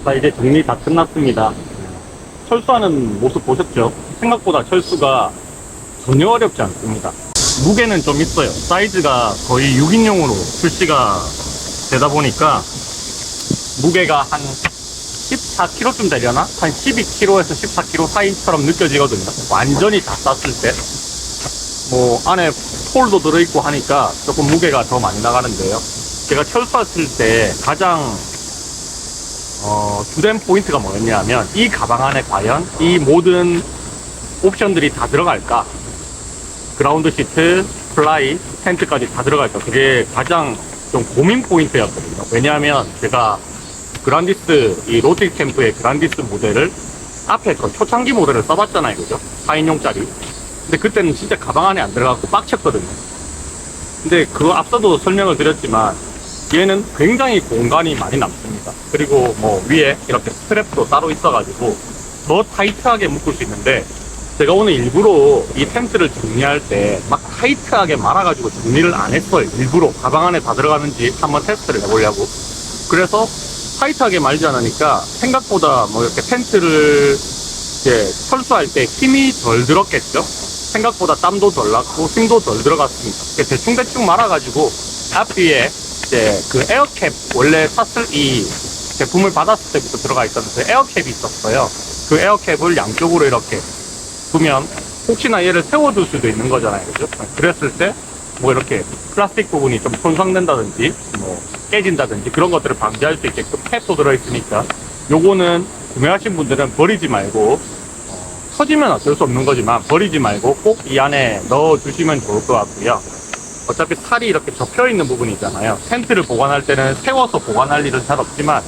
자, 이제 정리 다 끝났습니다. 철수하는 모습 보셨죠? 생각보다 철수가 전혀 어렵지 않습니다. 무게는 좀 있어요. 사이즈가 거의 6인용으로 출시가 되다 보니까 무게가 한 14kg쯤 되려나? 한 12kg에서 14kg 사이처럼 느껴지거든요. 완전히 다 쌌을 때. 뭐 안에 폴도 들어있고 하니까 조금 무게가 더 많이 나가는데요. 제가 철수했을 때 가장 주된 포인트가 뭐였냐 하면 이 가방 안에 과연 이 모든 옵션들이 다 들어갈까? 그라운드 시트, 플라이, 텐트까지 다 들어갈까? 그게 가장 좀 고민 포인트였거든요. 왜냐하면 제가 그란디스, 이 로티캠프의 그란디스 모델을 앞에 그 초창기 모델을 써봤잖아요. 그죠? 4인용짜리. 근데 그때는 진짜 가방 안에 안 들어가고 빡쳤거든요. 근데 그 앞서도 설명을 드렸지만 얘는 굉장히 공간이 많이 남습니다. 그리고 뭐 위에 이렇게 스트랩도 따로 있어가지고 더 타이트하게 묶을 수 있는데 제가 오늘 일부러 이 텐트를 정리할 때 막 타이트하게 말아가지고 정리를 안 했어요. 일부러 가방 안에 다 들어가는지 한번 테스트를 해보려고. 그래서 타이트하게 말지 않으니까 생각보다 뭐 이렇게 텐트를 이제 철수할 때 힘이 덜 들었겠죠. 생각보다 땀도 덜 났고 힘도 덜 들어갔습니다. 대충대충 말아가지고 앞뒤에 이제 그 에어캡, 원래 샀을 이 제품을 받았을 때부터 들어가 있었는데 그 에어캡이 있었어요. 그 에어캡을 양쪽으로 이렇게 두면 혹시나 얘를 세워둘 수도 있는 거잖아요. 그죠? 그랬을 때 뭐 이렇게 플라스틱 부분이 좀 손상된다든지 뭐 깨진다든지 그런 것들을 방지할 수 있게끔 캡도 들어있으니까 요거는 구매하신 분들은 버리지 말고 터지면 어쩔 수 없는 거지만 버리지 말고 꼭 이 안에 넣어주시면 좋을 것 같고요. 어차피 살이 이렇게 접혀있는 부분이 있잖아요. 텐트를 보관할 때는 세워서 보관할 일은 잘 없지만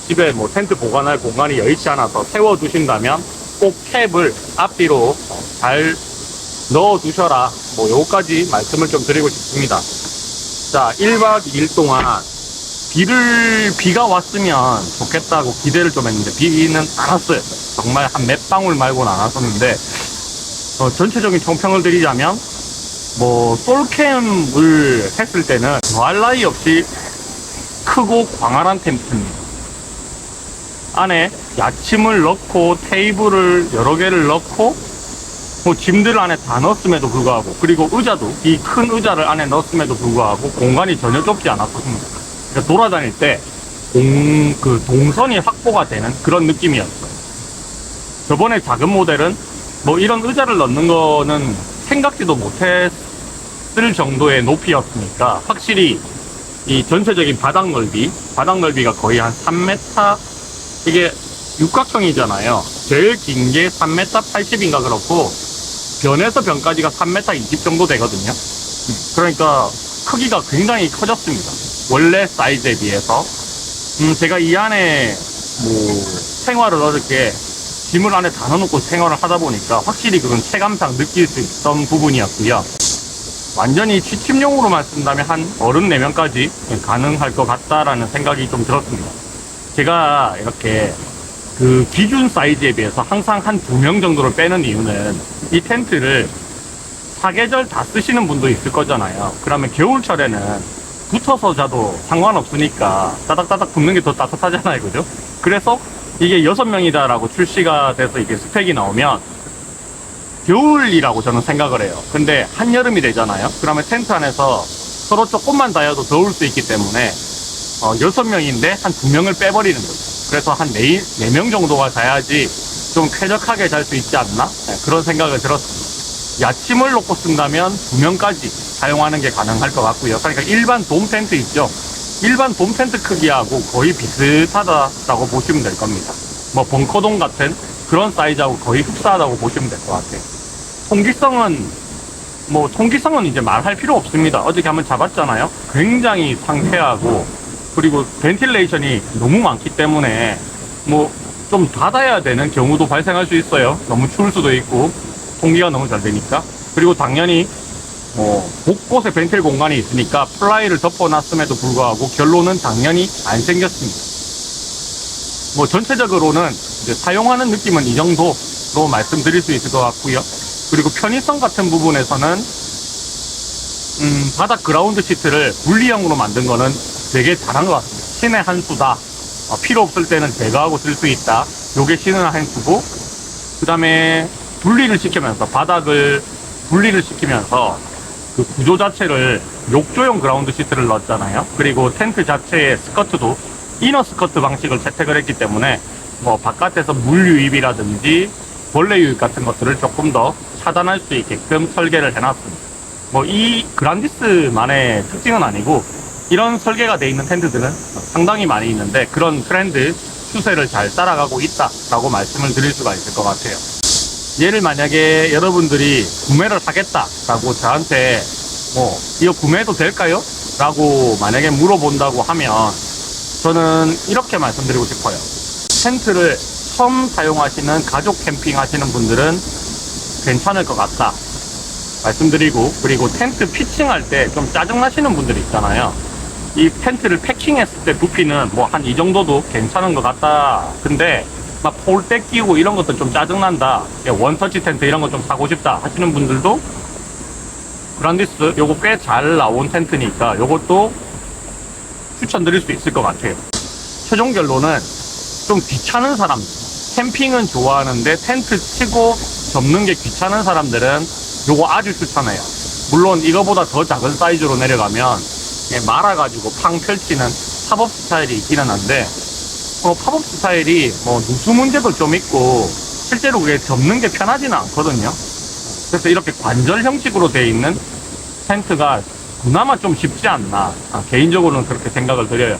집에 뭐 텐트 보관할 공간이 여의치 않아서 세워두신다면 꼭 캡을 앞뒤로 잘 넣어두셔라. 뭐 요거까지 말씀을 좀 드리고 싶습니다. 자, 1박 2일 동안 비가 왔으면 좋겠다고 기대를 좀 했는데 비는 안 왔어요. 정말 한 몇 방울 말고는 안 왔었는데 전체적인 총평을 드리자면 뭐 솔캠을 했을 때는 더할 나위 없이 크고 광활한 텐트입니다. 안에 야침을 넣고 테이블을 여러 개를 넣고 뭐 짐들을 안에 다 넣었음에도 불구하고 그리고 의자도 이 큰 의자를 안에 넣었음에도 불구하고 공간이 전혀 좁지 않았습니다. 그러니까 돌아다닐 때 그 동선이 확보가 되는 그런 느낌이었어요. 저번에 작은 모델은 뭐 이런 의자를 넣는 거는 생각지도 못했을 정도의 높이였으니까 확실히 이 전체적인 바닥 넓이가 거의 한 3m, 이게 육각형이잖아요. 제일 긴 게 3m 80인가 그렇고 변에서 변까지가 3m 20 정도 되거든요. 그러니까 크기가 굉장히 커졌습니다. 원래 사이즈에 비해서. 제가 이 안에 뭐 생활을 어렵게 짐을 안에 다 넣어놓고 생활을 하다 보니까 확실히 그건 체감상 느낄 수 있던 부분이었고요. 완전히 취침용으로만 쓴다면 한 어른 4명까지 가능할 것 같다라는 생각이 좀 들었습니다. 제가 이렇게 그 기준 사이즈에 비해서 항상 한 2명 정도를 빼는 이유는 이 텐트를 사계절 다 쓰시는 분도 있을 거잖아요. 그러면 겨울철에는 붙어서 자도 상관없으니까 따닥따닥 붙는 게 더 따뜻하잖아요. 그죠? 그래서 이게 6명이다 라고 출시가 돼서 이게 스펙이 나오면 겨울이라고 저는 생각을 해요. 근데 한여름이 되잖아요. 그러면 텐트 안에서 서로 조금만 자여도 더울 수 있기 때문에 6명인데 한 2명을 빼버리는 거죠. 그래서 한 4명 정도가 자야지 좀 쾌적하게 잘 수 있지 않나? 네, 그런 생각을 들었습니다. 야침을 놓고 쓴다면 2명까지 사용하는 게 가능할 것 같고요. 그러니까 일반 돔 텐트 있죠? 일반 돔 텐트 크기하고 거의 비슷하다고 보시면 될 겁니다. 뭐 벙커돔 같은 그런 사이즈하고 거의 흡사하다고 보시면 될 것 같아요. 통기성은 이제 말할 필요 없습니다. 어저께 한번 잡았잖아요. 굉장히 상쾌하고 그리고 벤틸레이션이 너무 많기 때문에 뭐 좀 닫아야 되는 경우도 발생할 수 있어요. 너무 추울 수도 있고 통기가 너무 잘 되니까. 그리고 당연히 곳곳에 벤틸 공간이 있으니까 플라이를 덮어놨음에도 불구하고 결론은 당연히 안 생겼습니다. 뭐 전체적으로는 이제 사용하는 느낌은 이 정도로 말씀드릴 수 있을 것 같고요. 그리고 편의성 같은 부분에서는 바닥 그라운드 시트를 분리형으로 만든 거는 되게 잘한 것 같습니다. 신의 한 수다. 필요 없을 때는 제거하고 쓸 수 있다. 요게 신의 한 수고, 그 다음에 분리를 시키면서 바닥을 분리를 시키면서 그 구조 자체를 욕조용 그라운드 시트를 넣었잖아요. 그리고 텐트 자체의 스커트도 이너 스커트 방식을 채택을 했기 때문에 뭐 바깥에서 물 유입이라든지 벌레 유입 같은 것들을 조금 더 차단할 수 있게끔 설계를 해놨습니다. 뭐 이 그란디스만의 특징은 아니고 이런 설계가 돼 있는 텐트들은 상당히 많이 있는데 그런 트렌드 추세를 잘 따라가고 있다라고 말씀을 드릴 수가 있을 것 같아요. 얘를 만약에 여러분들이 구매를 하겠다라고 저한테 이거 구매해도 될까요? 라고 만약에 물어본다고 하면 저는 이렇게 말씀드리고 싶어요. 텐트를 처음 사용하시는 가족 캠핑 하시는 분들은 괜찮을 것 같다 말씀드리고, 그리고 텐트 피칭할 때 좀 짜증나시는 분들 있잖아요. 이 텐트를 패킹했을 때 부피는 뭐 한 이 정도도 괜찮은 것 같다. 근데 막 폴대 끼고 이런 것도 좀 짜증난다, 원터치 텐트 이런 거 좀 사고 싶다 하시는 분들도 그란디스 요거 꽤 잘 나온 텐트니까 요것도 추천드릴 수 있을 것 같아요. 최종 결론은 좀 귀찮은 사람들, 캠핑은 좋아하는데 텐트 치고 접는 게 귀찮은 사람들은 요거 아주 추천해요. 물론 이거보다 더 작은 사이즈로 내려가면 말아가지고 팡 펼치는 팝업 스타일이 있기는 한데 팝업 스타일이 뭐 누수 문제도 좀 있고 실제로 그게 접는 게 편하지는 않거든요. 그래서 이렇게 관절 형식으로 되어 있는 텐트가 그나마 좀 쉽지 않나, 개인적으로는 그렇게 생각을 드려요.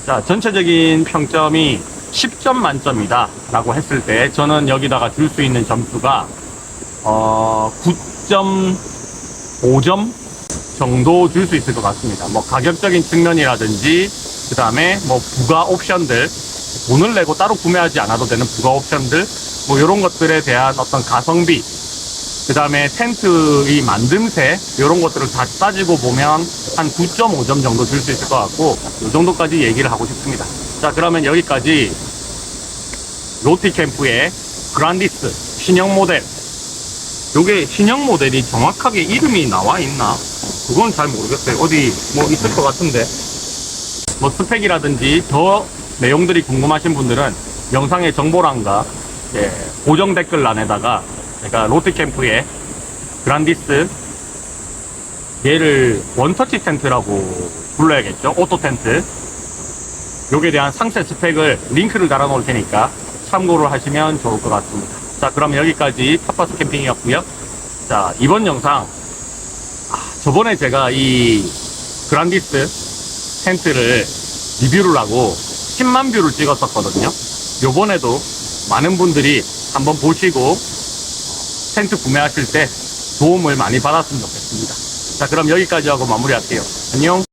자, 전체적인 평점이 10점 만점이다 라고 했을 때 저는 여기다가 줄 수 있는 점수가 9.5점 정도 줄 수 있을 것 같습니다. 뭐 가격적인 측면이라든지 그 다음에 뭐 부가 옵션들, 돈을 내고 따로 구매하지 않아도 되는 부가 옵션들, 뭐 이런 것들에 대한 어떤 가성비, 그 다음에 텐트의 만듦새, 이런 것들을 다 따지고 보면 한 9.5점 정도 줄 수 있을 것 같고, 이 정도까지 얘기를 하고 싶습니다. 자, 그러면 여기까지 로티캠프의 그란디스 신형 모델, 요게 신형 모델이 정확하게 이름이 나와 있나? 그건 잘 모르겠어요. 어디 뭐 있을 것 같은데. 뭐 스펙이라든지 더 내용들이 궁금하신 분들은 영상의 정보란과 고정 댓글란에다가 제가 로티캠프의 그란디스, 얘를 원터치 텐트라고 불러야겠죠. 오토 텐트. 요게 대한 상세 스펙을 링크를 달아 놓을 테니까 참고를 하시면 좋을 것 같습니다. 자, 그럼 여기까지 탑바스 캠핑이었고요. 자, 이번 영상, 저번에 제가 이 그란디스 텐트를 리뷰를 하고 10만 뷰를 찍었었거든요. 요번에도 많은 분들이 한번 보시고 텐트 구매하실 때 도움을 많이 받았으면 좋겠습니다. 자, 그럼 여기까지 하고 마무리할게요. 안녕.